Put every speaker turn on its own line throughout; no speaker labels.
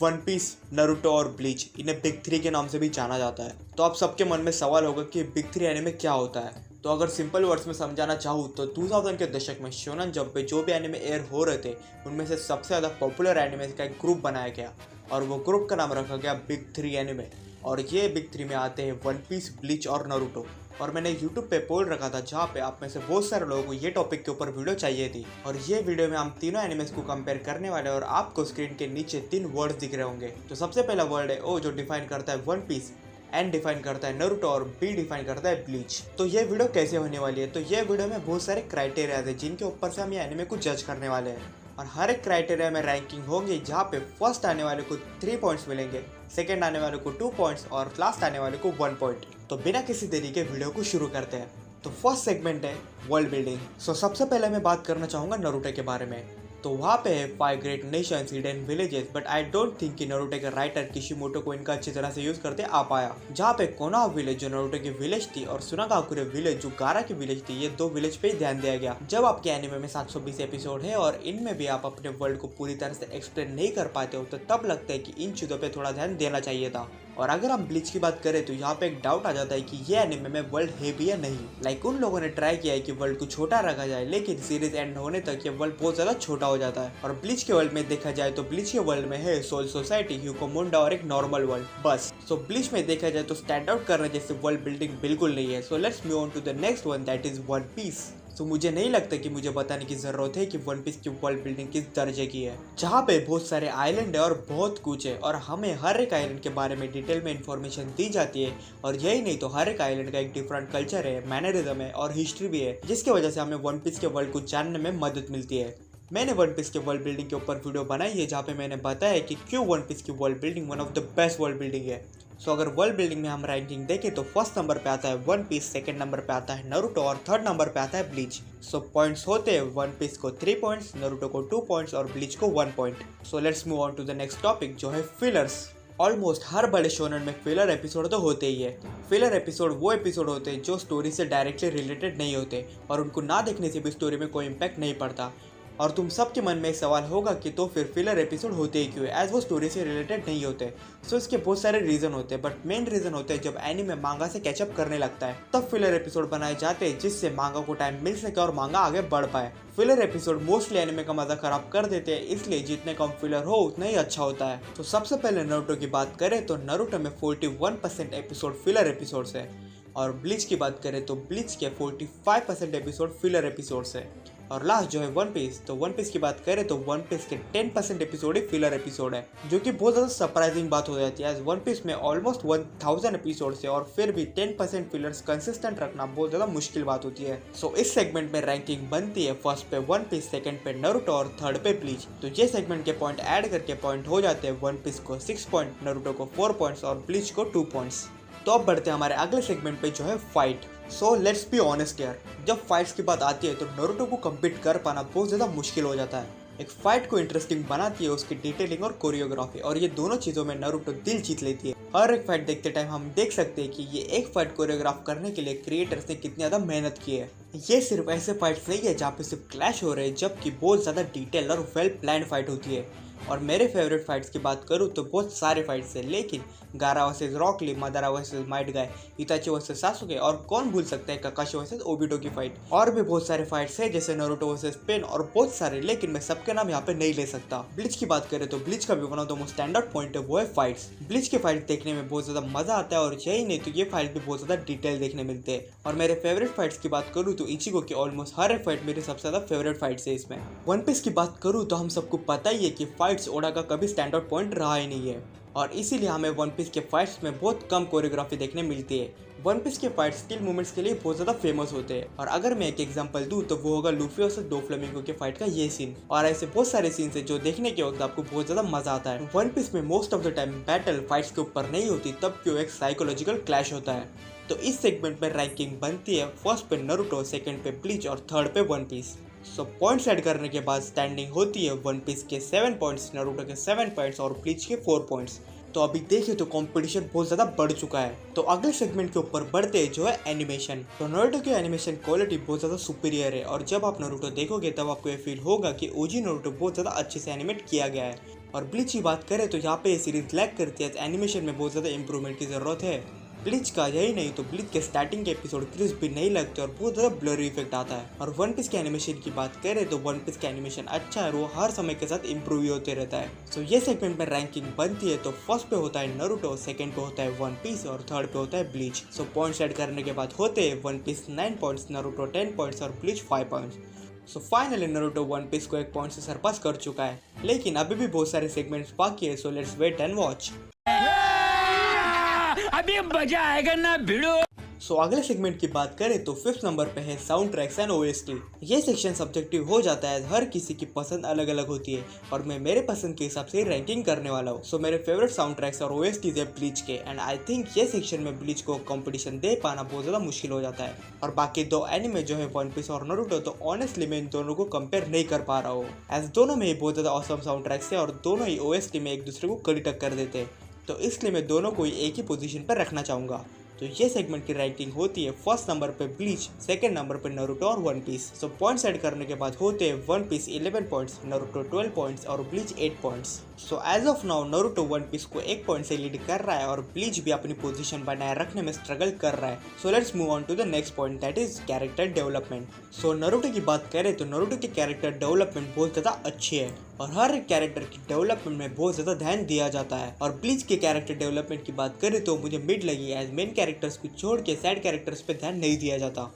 One piece, Naruto और bleach, इन्हें big three के नाम से भी जाना जाता है। तो आप सबके मन में सवाल होगा कि बिग थ्री एनिमे क्या होता है। तो अगर सिंपल वर्ड्स में समझाना चाहूँ तो 2000 के दशक में शोनन जंप पे जो भी एनिमे एयर हो रहे थे उनमें से सबसे ज़्यादा पॉपुलर एनिमे का एक ग्रुप बनाया गया और वो ग्रुप का नाम रखा गया बिग थ्री एनिमे। और ये बिग थ्री में आते हैं वन पीस, ब्लीच और नारुतो। और मैंने YouTube पे पोल रखा था जहाँ पे आप में से बहुत सारे लोगों को ये टॉपिक के ऊपर वीडियो चाहिए थी। और ये वीडियो में हम तीनों एनिमेस को कंपेयर करने वाले हैं और आपको स्क्रीन के नीचे 3 वर्ड्स दिख रहे होंगे। तो सबसे पहला वर्ड है ओ, जो डिफाइन करता है वन पीस, एन डिफाइन करता है नारुतो और बी डिफाइन करता है ब्लीच। तो ये वीडियो कैसे होने वाली है, तो ये वीडियो में बहुत सारे क्राइटेरिया है जिनके ऊपर से हम ये एनिमे को जज करने वाले हैं। और हर एक क्राइटेरिया में रैंकिंग होगी जहाँ पे फर्स्ट आने वाले को 3 पॉइंट्स मिलेंगे, सेकंड आने वाले को 2 पॉइंट्स और लास्ट आने वाले को 1 पॉइंट। तो बिना किसी देरी के वीडियो को शुरू करते हैं। तो फर्स्ट सेगमेंट है वर्ल्ड बिल्डिंग। सबसे पहले मैं बात करना चाहूँगा नारुतो के बारे में। तो वहाँ पे है 5 great Nations, hidden villages, but I don't think कि नारुतो के राइटर किशिमोटो को इनका अच्छी तरह से यूज करते आ पाया। जहाँ पे कोनोहा विलेज जो नारुतो की विलेज थी और सुनागाकुरे विलेज जो गारा की विलेज थी, ये 2 विलेज पे ही ध्यान दिया गया। जब आपके एनिमे में 720 एपिसोड है और इनमें भी आप अपने वर्ल्ड को पूरी तरह से एक्सप्लेन नहीं कर पाते हो तो तब लगता है कि इन चीज़ों पे थोड़ा ध्यान देना चाहिए था। और अगर हम ब्लीच की बात करें तो यहाँ पे एक डाउट आ जाता है कि ये एनिमे में वर्ल्ड है भी या नहीं। लाइक उन लोगों ने ट्राई किया है कि वर्ल्ड को छोटा रखा जाए, लेकिन सीरीज एंड होने तक ये वर्ल्ड बहुत ज्यादा छोटा हो जाता है। और ब्लीच के वर्ल्ड में देखा जाए तो ब्लीच के वर्ल्ड में है सोल सोसाइटी, ह्यूकोमुंडा और एक नॉर्मल वर्ल्ड, बस। सो ब्लीच में देखा जाए तो स्टैंड आउट करने जैसे वर्ल्ड बिल्डिंग बिल्कुल नहीं है। So let's move on to the next one, that is One Piece. तो मुझे नहीं लगता कि मुझे बताने की जरूरत है कि वन पीस की वर्ल्ड बिल्डिंग किस दर्जे की है, जहाँ पे बहुत सारे आइलैंड है और बहुत कुछ है और हमें हर एक आइलैंड के बारे में डिटेल में इंफॉर्मेशन दी जाती है। और यही नहीं तो हर एक आइलैंड का एक डिफरेंट कल्चर है, मैनरिज्म है और हिस्ट्री भी है, जिसकी वजह से हमें वन पीस के वर्ल्ड को जानने में मदद मिलती है। मैंने वन पीस के वर्ल्ड बिल्डिंग के ऊपर वीडियो बनाई है जहाँ पे मैंने बताया कि क्यों वन पीस की world building one of the best world building है। सो अगर वर्ल्ड बिल्डिंग में हम रैंकिंग देखें तो फर्स्ट नंबर पे आता है वन पीस, सेकंड नंबर पे आता है नारुतो और थर्ड नंबर पे आता है ब्लीच। सो पॉइंट्स होते हैं वन पीस को 3 पॉइंट्स, नारुतो को 2 पॉइंट्स और ब्लीच को 1 point. So let's move on to the next topic जो है फिलर्स। ऑलमोस्ट हर बड़े शोनन में फिलर एपिसोड तो होते ही है। फिलर एपिसोड वो एपिसोड होते हैं जो स्टोरी से डायरेक्टली रिलेटेड नहीं होते और उनको ना देखने से भी स्टोरी में कोई इम्पैक्ट नहीं पड़ता। और तुम सबके मन में एक सवाल होगा कि तो फिर फिलर एपिसोड होते ही क्यों, एज वो स्टोरी से रिलेटेड नहीं होते। सो इसके बहुत सारे रीजन होते हैं, बट मेन रीजन होते हैं जब एनीमे मांगा से कैचअप करने लगता है तब फिलर एपिसोड बनाए जाते हैं जिससे मांगा को टाइम मिल सके और मांगा आगे बढ़ पाए। फिलर एपिसोड मोस्टली एनीमे का मजा खराब कर देते हैं, इसलिए जितने कम फिलर हो उतना ही अच्छा होता है। तो सबसे पहले नारुतो की बात करें तो नारुतो में 41% एपिसोड फिलर एपिसोड्स है और ब्लीच की बात करें तो ब्लीच के 45% एपिसोड फिलर एपिसोड्स है। और लास्ट जो है वन पीस, तो वन पीस की बात करें तो वन पीस के 10% एपिसोड ही फिलर एपिसोड है, जो कि बहुत ज़्यादा सरप्राइजिंग बात हो जाती है। एज वन पीस में ऑलमोस्ट 1000 एपिसोड है और फिर भी 10% फिलर्स कंसिस्टेंट रखना बहुत ज़्यादा मुश्किल बात होती है। सो इस सेगमेंट में रैंकिंग बनती है फर्स्ट पे वन पीस, सेकंड पे नारुतो और थर्ड पे ब्लीच। तो ये सेगमेंट के पॉइंट ऐड करके पॉइंट हो जाते हैं वन पीस को 6 पॉइंट, नारुतो को 4 पॉइंट्स और ब्लीच को 2 पॉइंट्स। तो अब बढ़ते हैं हमारे अगले सेगमेंट पे जो है fight. So let's be honest यार, जब फाइट्स की बात आती है तो नारुतो को कम्पीट कर पाना बहुत ज़्यादा मुश्किल हो जाता है। एक फाइट को इंटरेस्टिंग बनाती है उसकी डिटेलिंग और कोरियोग्राफी, और ये दोनों चीज़ों में नारुतो दिल जीत लेती है। हर एक फाइट देखते टाइम हम देख सकते हैं कि ये एक फाइट कोरियोग्राफ करने के लिए क्रिएटर्स ने कितनी ज़्यादा मेहनत की है। ये सिर्फ ऐसे फाइट्स नहीं है जहाँ पे सिर्फ क्लैश हो रहे हैं, जबकि बहुत ज़्यादा डिटेल और वेल प्लान फाइट होती है। और मेरे फेवरेट फाइट्स की बात करूँ तो बहुत सारे फाइट्स हैं, लेकिन Gaara versus Rock Lee, Madara versus Might Guy, Itachi versus Sasuke और कौन भूल सकता है काकाशी वर्सेस ओबिटो की फाइट। और भी बहुत सारे फाइट्स हैं जैसे नारुतो वर्सेस पेन और बहुत सारे, लेकिन मैं सबके नाम यहाँ पे नहीं ले सकता। ब्लीच की बात करें तो ब्लीच का भी one of the most stand out point है वो है फाइट्स। ब्लीच के फाइट देखने में बहुत ज्यादा मजा आता है और यही नहीं तो ये फाइट भी बहुत ज्यादा डिटेल देखने मिलते हैं। और मेरे फेवरेट फाइट्स की बात करूँ तो इचिगो की ऑलमोस्ट हर एक फाइट मेरी सबसे ज्यादा फेवरेट फाइट्स है इसमें। वन पीस की बात करूँ तो हम सबको पता ही है कि फाइट्स ओडा का कभी स्टैंड आउट पॉइंट रहा ही नहीं है और इसीलिए हमें वन पीस के फाइट्स में बहुत कम कोरियोग्राफी देखने मिलती है। वन पीस के फाइट स्टिल मूवमेंट्स के लिए बहुत ज़्यादा फेमस होते हैं और अगर मैं एक एग्जांपल दूं तो वो होगा लूफी और दो फ्लेमिंगो के फाइट का ये सीन। और ऐसे बहुत सारे सीन्स हैं जो देखने के वक्त आपको बहुत ज़्यादा मजा आता है। वन पीस में most of the time battle fights के ऊपर नहीं होती, तब क्यों एक साइकोलॉजिकल क्लैश होता है। तो इस सेगमेंट में रैंकिंग बनती है फर्स्ट पे नारुतो, सेकंड पे ब्लीच और थर्ड पे One Piece. So points add करने के बाद स्टैंडिंग होती है वन पीस के 7 पॉइंट्स, नारुतो के 7 पॉइंट्स और ब्लीच के 4 पॉइंट्स। तो अभी देखें तो कंपटीशन बहुत ज़्यादा बढ़ चुका है। तो अगले सेगमेंट के ऊपर बढ़ते हैं जो है एनिमेशन। तो नारुतो की एनिमेशन क्वालिटी बहुत ज़्यादा सुपीरियर है और जब आप नारुतो देखोगे तब आपको ये फील होगा कि ओजी नारुतो बहुत ज़्यादा अच्छे से एनिमेट किया गया है। और ब्लीच की बात करें तो यहाँ पे ये सीरीज लैग करती है, एनिमेशन में बहुत ज़्यादा इंप्रूवमेंट की ज़रूरत है। ब्लीच का यही नहीं तो ब्लीच के स्टार्टिंग के एपिसोड क्रिस्प भी नहीं लगते और बहुत ज़्यादा ब्लरी इफेक्ट आता है। और वन पीस के एनिमेशन की बात करें तो वन पीस का एनिमेशन अच्छा है और वो हर समय के साथ इम्प्रूव ही होते रहता है। सो ये सेगमेंट में रैंकिंग बनती है तो फर्स्ट पे होता है नारुतो, सेकंड पे होता है वन पीस और थर्ड पे होता है ब्लीच। सो पॉइंट्स ऐड करने के बाद होते हैं One Piece 9 points, Naruto 10 points और Bleach 5 points. So finally Naruto One Piece को 1 पॉइंट से सरपास कर चुका है, लेकिन अभी भी बहुत सारे सेगमेंट्स बाकी है। So let's wait and watch. अभी मजा आएगा ना भिड़ो। सो अगले सेगमेंट की बात करें तो 5th नंबर पे है साउंड ट्रैक्स एंड ओएसटी। ये सेक्शन सब्जेक्टिव हो जाता है, हर किसी की पसंद अलग अलग होती है और मैं मेरे पसंद के हिसाब से रैंकिंग करने वाला हूँ। सो मेरे फेवरेट साउंड ट्रैक्स और ओएसटीज है ब्लीच के, एंड आई थिंक ये सेक्शन में ब्लीच को कंपटीशन दे पाना बहुत ज्यादा मुश्किल हो जाता है। और बाकी दो एनिमे जो है वन पीस और नारुतो, तो ऑनेस्टली मैं इन दोनों को कंपेयर नहीं कर पा रहा हूँ, एज दोनों में ही बहुत ज्यादा ऑसम साउंड ट्रैक्स है और दोनों ही ओएसटी में एक दूसरे को कड़ी टक्कर देते हैं, तो इसलिए मैं दोनों को एक ही पोजीशन पर रखना चाहूँगा। तो ये सेगमेंट की रैंकिंग होती है फर्स्ट नंबर पे ब्लीच, सेकंड नंबर पे नारुतो और One Piece. So points add करने के बाद होते हैं One Piece 11 points, Naruto 12 points और Bleach 8 points. So as of now Naruto One Piece को 1 पॉइंट से लीड कर रहा है और ब्लीच भी अपनी पोजीशन बनाए रखने में स्ट्रगल कर रहा है। So let's move on to the next point, that is character development. So Naruto की बात करें तो नारुतो की कैरेक्टर डेवलपमेंट बहुत ज़्यादा अच्छी है और हर एक कैरेक्टर की डेवलपमेंट में बहुत ज़्यादा ध्यान दिया जाता है। और ब्लीच के कैरेक्टर डेवलपमेंट की बात करें तो मुझे मिड लगी, एज मेन कैरेक्टर्स को छोड़ के सैड कैरेक्टर्स पे ध्यान नहीं दिया जाता।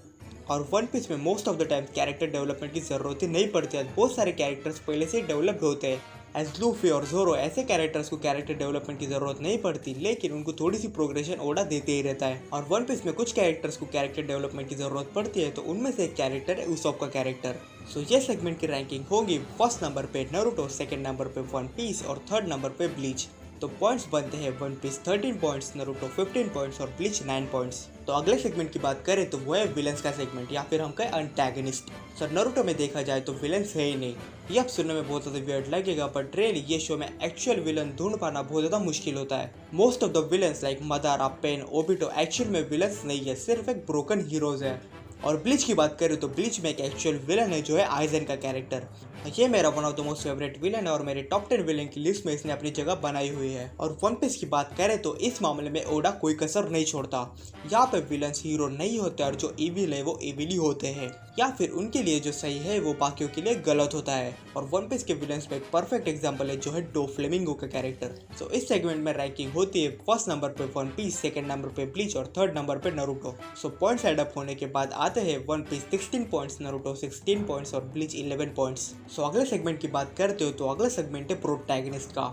और वन पीस में most of the time character development की ज़रूरत ही नहीं पड़ती है, बहुत सारे कैरेक्टर्स पहले से डेवलप्ड होते हैं। एज लूफी और जोरो ऐसे कैरेक्टर्स को कैरेक्टर डेवलपमेंट की जरूरत नहीं पड़ती, लेकिन उनको थोड़ी सी प्रोग्रेशन ओडा देते ही रहता है। और वन पीस में कुछ कैरेक्टर्स को कैरेक्टर डेवलपमेंट की जरूरत पड़ती है, तो उनमें से एक कैरेक्टर है उसॉप का कैरेक्टर। सो ये सेगमेंट की रैंकिंग होगी फर्स्ट नंबर पे नारुतो, सेकंड नंबर पे वन पीस और थर्ड नंबर पे ब्लीच। तो पॉइंट्स बनते हैं One Piece 13 points, Naruto 15 points और ब्लीच 9 पॉइंट्स। तो अगले सेगमेंट की बात करें तो वो है विलन्स का सेगमेंट, या फिर हम कहें अंटैगनिस्ट। सर नारुतो में देखा जाए तो विलन्स है ही नहीं। ये अब सुनने में बहुत ज़्यादा वियर्ड लगेगा, बट रियली ये शो में एक्चुअल विलन ढूंढ पाना बहुत ज़्यादा मुश्किल होता है। Most of the villains like Madara, Pain, Obito actual में विलन्स नहीं है, सिर्फ एक ब्रोकन हीरोज है। और ब्लीच की बात करें तो ब्लीच में एक एक्चुअल विलन है जो है आइजन का कैरेक्टर। ये मेरा one of the most favourite villain है और मेरे टॉप 10 विलन की लिस्ट में इसने अपनी जगह बनाई हुई है। और वन पीस की बात करें तो इस मामले में ओडा कोई कसर नहीं छोड़ता। यहाँ पे विलन्स हीरो नहीं होते और जो इविल है वो इविल ही होते हैं, या फिर उनके लिए जो सही है वो बाकियों के लिए गलत होता है। और वन पीस के विलन्स में एक परफेक्ट एग्जांपल है जो है डोफ्लेमिंगो का कैरेक्टर। सो इस सेगमेंट में रैंकिंग होती है फर्स्ट नंबर पे वन पीस, सेकंड नंबर पे ब्लीच और थर्ड नंबर पे Naruto. So points add up होने के बाद आते हैं One Piece 16 points, Naruto 16 points और ब्लीच 11 पॉइंट्स। सो अगले सेगमेंट की बात करते हो तो अगला सेगमेंट है प्रोटैगनिस्ट का।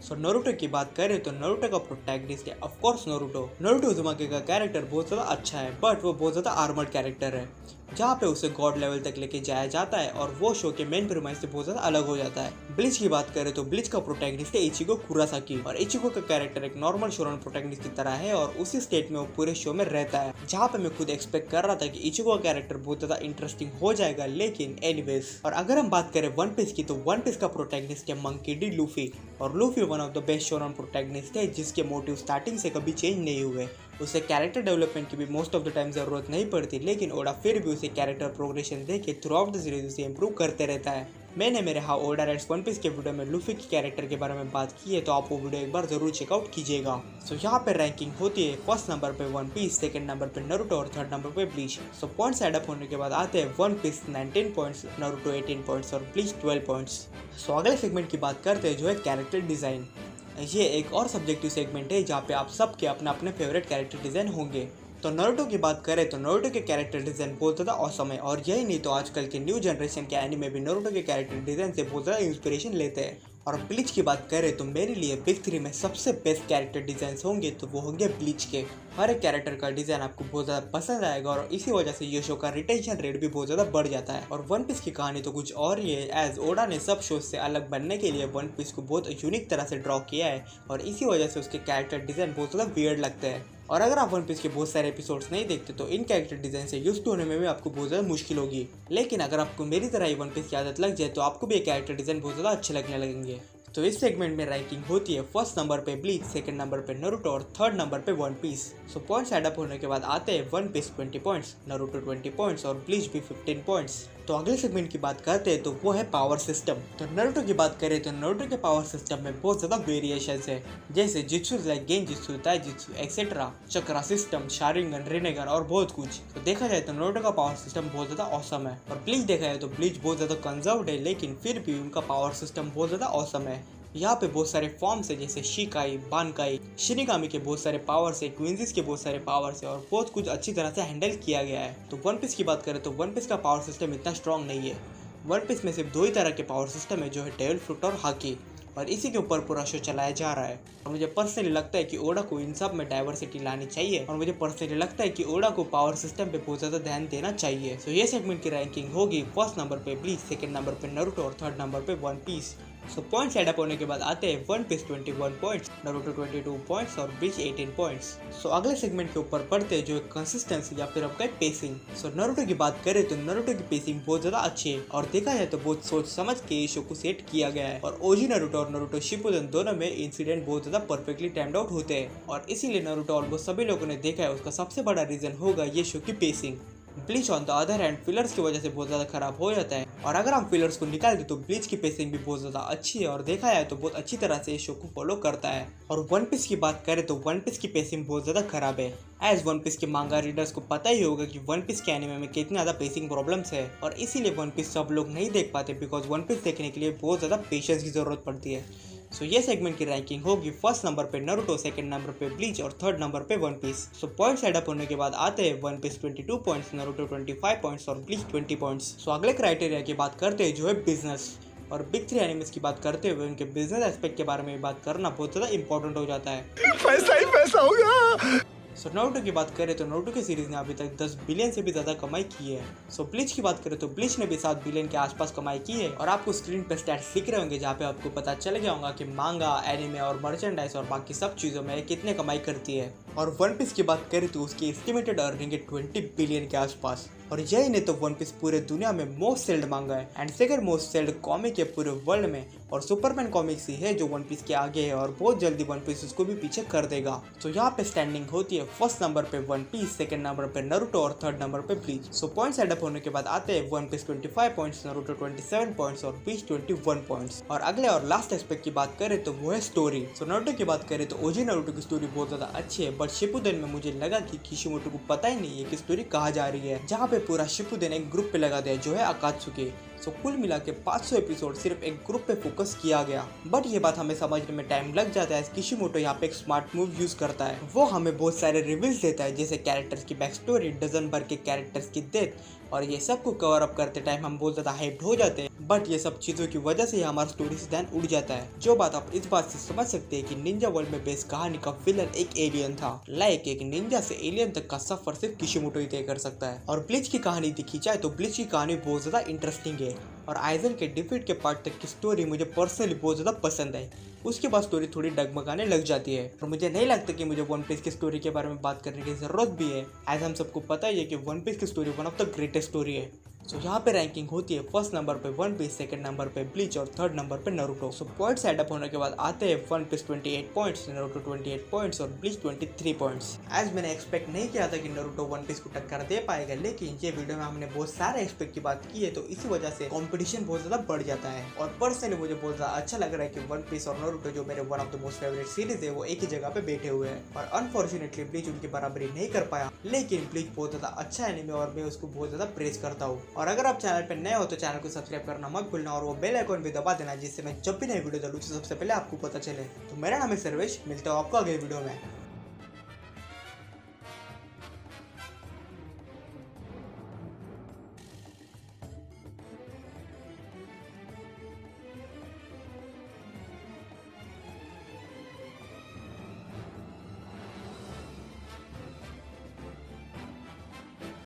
सो नारुतो की बात करें तो नारुतो का प्रोटैगनिस्ट है of course Naruto. Naruto Uzumaki का कैरेक्टर बहुत ज़्यादा अच्छा है, बट वो बहुत ज़्यादा आर्मर्ड कैरेक्टर है, जहाँ पे उसे गॉड लेवल तक लेके जाया जाता है और वो शो के मेन प्रीमाइस से बहुत ज़्यादा अलग हो जाता है। ब्लीच की बात करें तो ब्लीच का प्रोटैगनिस्ट है इचिगो कुरासाकी, और इचिगो का कैरेक्टर एक नॉर्मल शोरन प्रोटैगनिस्ट की तरह है और उसी स्टेट में वो पूरे शो में रहता है, जहाँ पे मैं खुद एक्सपेक्ट कर रहा था कि इचिगो का कैरेक्टर बहुत ज़्यादा इंटरेस्टिंग हो जाएगा, लेकिन एनीवेज। और अगर हम बात करें वन पीस की तो वन पीस का प्रोटैगनिस्ट है मंकी डी लूफी, और Luffy one of the best shonen protagonist है जिसके मोटिव स्टार्टिंग से कभी चेंज नहीं हुए। उसे कैरेक्टर डेवलपमेंट की भी मोस्ट ऑफ द टाइम जरूरत नहीं पड़ती, लेकिन ओडा फिर भी उसे कैरेक्टर प्रोग्रेशन देके थ्रू आउट द सीरीज उसे इंप्रूव करते रहता है। मैंने मेरे how Oda writes One Piece के वीडियो में लूफी की कैरेक्टर के बारे में बात की है, तो आप वो वीडियो एक बार जरूर चेकआउट कीजिएगा। सो यहाँ पे रैंकिंग होती है फर्स्ट नंबर पे वन पीस, सेकंड नंबर पे नारुतो और थर्ड नंबर पे Bleach. So points add up होने के बाद आते हैं One Piece 19 points, Naruto 18 points और ब्लीच 12 पॉइंट्स। सो अगले सेगमेंट की बात करते हैं जो है कैरेक्टर डिजाइन। ये एक और सब्जेक्टिव सेगमेंट है जहाँ पे आप सबके अपने अपने फेवरेट कैरेक्टर डिजाइन होंगे। तो नारुतो की बात करें तो नारुतो के कैरेक्टर डिजाइन बहुत ज़्यादा औसम है, और यही नहीं तो आजकल के न्यू जनरेशन के एनिमे भी नारुतो के कैरेक्टर डिजाइन से बहुत ज़्यादा इंस्पिरेशन लेते हैं। और ब्लीच की बात करें तो मेरे लिए बिग 3 में सबसे बेस्ट कैरेक्टर डिजाइन होंगे तो वो होंगे ब्लीच के। हर एक कैरेक्टर का डिजाइन आपको बहुत ज़्यादा पसंद आएगा और इसी वजह से ये शो का रिटेंशन रेट भी बहुत ज़्यादा बढ़ जाता है। और वन पीस की कहानी तो कुछ और ही है, एज ओडा ने सब शो से अलग बनने के लिए वन पीस को बहुत यूनिक तरह से ड्रॉ किया है, और इसी वजह से उसके कैरेक्टर डिजाइन बहुत ज़्यादा वियर्ड लगते हैं। और अगर आप वन पीस के बहुत सारे एपिसोड्स नहीं देखते तो इन कैरेक्टर डिजाइन से यूज्ड होने में भी आपको बहुत ज़्यादा मुश्किल होगी, लेकिन अगर आपको मेरी तरह ही वन पीस की आदत लग जाए तो आपको भी ये कैरेक्टर डिजाइन बहुत ज़्यादा अच्छे लगने लगेंगे। तो इस सेगमेंट में रैंकिंग होती है फर्स्ट नंबर पे ब्लीच, सेकंड नंबर पे नारुतो और थर्ड नंबर पे One Piece. So points add up होने के बाद आते हैं One Piece 20 points, Naruto 20 points और ब्लीच भी 15 पॉइंट्स। तो अगले सेगमेंट की बात करते हैं तो वो है पावर सिस्टम। तो नारुतो की बात करें तो नारुतो के पावर सिस्टम में बहुत ज्यादा वेरिएशंस है, जैसे जित्सु लाइक गेंजित्सु, ताइजित्सु एक्सेट्रा, चक्रा सिस्टम, शारिंगन, रिनेगन और बहुत कुछ। तो देखा जाए तो नारुतो का पावर सिस्टम बहुत ज्यादा ऑसम है। और ब्लीच देखा जाए तो ब्लीच बहुत ज्यादा कंजर्व्ड है, लेकिन फिर भी उनका पावर सिस्टम बहुत ज्यादा ऑसम है। यहाँ पे बहुत सारे फॉर्म्स है, जैसे शिकाई, बानकाई, शिनिगामी के बहुत सारे पावर्स है, क्वींजीज के बहुत सारे पावर्स है और बहुत कुछ अच्छी तरह से हैंडल किया गया है। तो वन पीस की बात करें तो वन पीस का पावर सिस्टम इतना स्ट्रॉन्ग नहीं है। वन पीस में सिर्फ दो ही तरह के पावर सिस्टम है, जो है डेविल फ्रूट और हाकी, और इसी के ऊपर पूरा शो चलाया जा रहा है। और मुझे पर्सनली लगता है कि ओडा को इन सब में डाइवर्सिटी लानी चाहिए, और मुझे पर्सनली लगता है कि ओडा को पावर सिस्टम पे बहुत ज्यादा ध्यान देना चाहिए। तो ये सेगमेंट की रैंकिंग होगी फर्स्ट नंबर पे ब्लीच, सेकंड नंबर पे नारुतो और थर्ड नंबर पे One Piece. So points add up होने के बाद आते हैं One Piece 21 points, Naruto 22 points और ब्लीच 18 पॉइंट्स। सो अगले सेगमेंट के ऊपर पढ़ते हैं जो है कंसिस्टेंसी या फिर आपका पेसिंग। सो नारुतो की बात करें तो नारुतो की पेसिंग बहुत ज्यादा अच्छी है, और देखा जाए तो बहुत सोच समझ के ये शो को सेट किया गया है। और ओजी नारुतो और नारुतो शिपुडेन दोनों में इंसिडेंट बहुत ज्यादा परफेक्टली टाइम्ड आउट होते हैं, और इसीलिए नारुतो ऑलमोस्ट सभी लोगों ने देखा है उसका सबसे बड़ा रीजन होगा ये शो की pacing. Bleach on the other hand fillers की वजह से बहुत ज्यादा खराब हो जाता है, और अगर हम फिलर्स को निकाल दें तो ब्लीच की पेसिंग भी बहुत ज्यादा अच्छी है, और देखा जाए तो बहुत अच्छी तरह से इस शो को फॉलो करता है। और वन पीस की बात करें तो वन पीस की पेसिंग बहुत ज्यादा खराब है। एज वन पीस के मांगा रीडर्स को पता ही होगा कि वन पीस के एनिमे में कितनी ज्यादा पेसिंग प्रॉब्लम्स है, और इसीलिए वन पीस सब लोग नहीं देख पाते, बिकॉज वन पीस देखने के लिए बहुत ज्यादा पेशेंस की जरूरत पड़ती है। सो ये सेगमेंट की रैंकिंग होगी फर्स्ट नंबर पे नारुतो, सेकंड नंबर पे ब्लीच और थर्ड नंबर पे One Piece. So points add up होने के बाद आते हैं One Piece 22 points, Naruto 25 points और ब्लीच 20 पॉइंट्स। सो अगले क्राइटेरिया की बात करते हैं जो है बिजनेस। और बिग थ्री एनिमेस की बात करते हुए उनके बिजनेस एस्पेक्ट के बारे में बात करना बहुत ज्यादा इंपॉर्टेंट हो जाता है।
पैसा ही पैसा होगा।
सो नारुतो की बात करें तो नारुतो की सीरीज ने अभी तक 10 बिलियन से भी ज्यादा कमाई की है। सो ब्लीच की बात करें तो ब्लीच ने भी 7 बिलियन के आसपास कमाई की है, और आपको स्क्रीन पे स्टैट्स दिख रहे होंगे जहाँ पे आपको पता चल गया होगा कि मांगा, एनिमे और मर्चेंडाइज और बाकी सब चीजों में कितने कमाई करती है। और वन पीस की बात करें तो उसकी एस्टिमेटेड अर्निंग है 20 बिलियन के आसपास, और यही नहीं तो वन पीस पूरे दुनिया में मोस्ट सेल्ड मांगा है and second most sailed comic है पूरे वर्ल्ड में, और सुपरमैन कॉमिक्स ही है जो वन पीस के आगे है, और बहुत जल्दी वन पीस उसको भी पीछे कर देगा। तो यहाँ पे स्टैंडिंग होती है फर्स्ट नंबर पे वन पीस, सेकंड नंबर पे नारुतो और थर्ड नंबर पे Bleach. So points add up होने के बाद आते हैं One Piece 25 points, Naruto 27 points और ब्लीच 21 पॉइंट्स। और अगले और लास्ट एस्पेक्ट की बात करें तो वो है स्टोरी। सो नारुतो की बात करें तो ओजी नारुतो की स्टोरी बहुत ज्यादा अच्छी है, बट शिपुडेन में मुझे लगा कि किशिमोटो को पता ही नहीं है कि स्टोरी कहाँ जा रही है, जहाँ पे पूरा शिपुडेन एक ग्रुप पे लगा दिया जो है अकात्सुकी। सो कुल मिला के 500 एपिसोड सिर्फ एक ग्रुप पे फोकस किया गया, बट ये बात हमें समझने में टाइम लग जाता है। किशिमोटो यहाँ पे एक स्मार्ट मूव यूज करता है, वो हमें बहुत सारे रिवील्स देता है, जैसे कैरेक्टर्स की बैक स्टोरी, डजन भर के कैरेक्टर्स की डेथ, और ये सब को कवर अप करते टाइम हम बहुत ज्यादा हाइप्ड हो जाते हैं, बट ये सब चीजों की वजह से हमारा स्टोरी से ध्यान उड़ जाता है। जो बात आप इस बात से समझ सकते हैं कि निंजा वर्ल्ड में बेस्ड कहानी का विलन एक एलियन था, लाइक एक निंजा से एलियन तक का सफर सिर्फ किशिमोटो ही तय कर सकता है। और ब्लीच की कहानी देखी जाए तो ब्लीच की कहानी बहुत ज्यादा इंटरेस्टिंग है, और आइजन के डिफीट के पार्ट तक की स्टोरी मुझे पर्सनली बहुत ज्यादा पसंद है। उसके बाद स्टोरी थोड़ी डगमगाने लग जाती है, और मुझे नहीं लगता कि मुझे वन पीस की स्टोरी के बारे में बात करने की जरूरत भी है, एज हम सबको पता ही है कि वन पीस की story one of the greatest story है। सो यहाँ पे रैंकिंग होती है फर्स्ट नंबर पे वन पीस, सेकंड नंबर पे ब्लीच और थर्ड नंबर पे Naruto. So points add up होने के बाद आते हैं One Piece 28 points, Naruto 28 points और ब्लीच 23 पॉइंट्स। एज मैंने एक्सपेक्ट नहीं किया था कि नारुतो वन पीस को टक्कर दे पाएगा, लेकिन ये वीडियो में हमने बहुत सारे एक्सपेक्ट की बात की है, तो इसी वजह से कंपटीशन बहुत ज्यादा बढ़ जाता है। और पर्सनली मुझे बहुत ज्यादा अच्छा लग रहा है कि वन पीस और नारुतो जो मेरे one of the most favourite series है वो एक ही जगह पे बैठे हुए हैं, और अनफॉर्चुनेटली ब्लीच उनकी बराबरी नहीं कर पाया, लेकिन ब्लीच बहुत ज्यादा अच्छा एनिमे और मैं उसको बहुत ज्यादा प्रेज करता हूँ। और अगर आप चैनल नए हो तो चैनल को सब्सक्राइब करना मत भूलना, और वो बेल आइकॉन भी दबा देना, जिससे मैं जब भी नई वीडियो डालूं सबसे पहले आपको पता चले। तो मेरा नाम है सर्वेश, मिलता हूँ आपको अगले वीडियो में।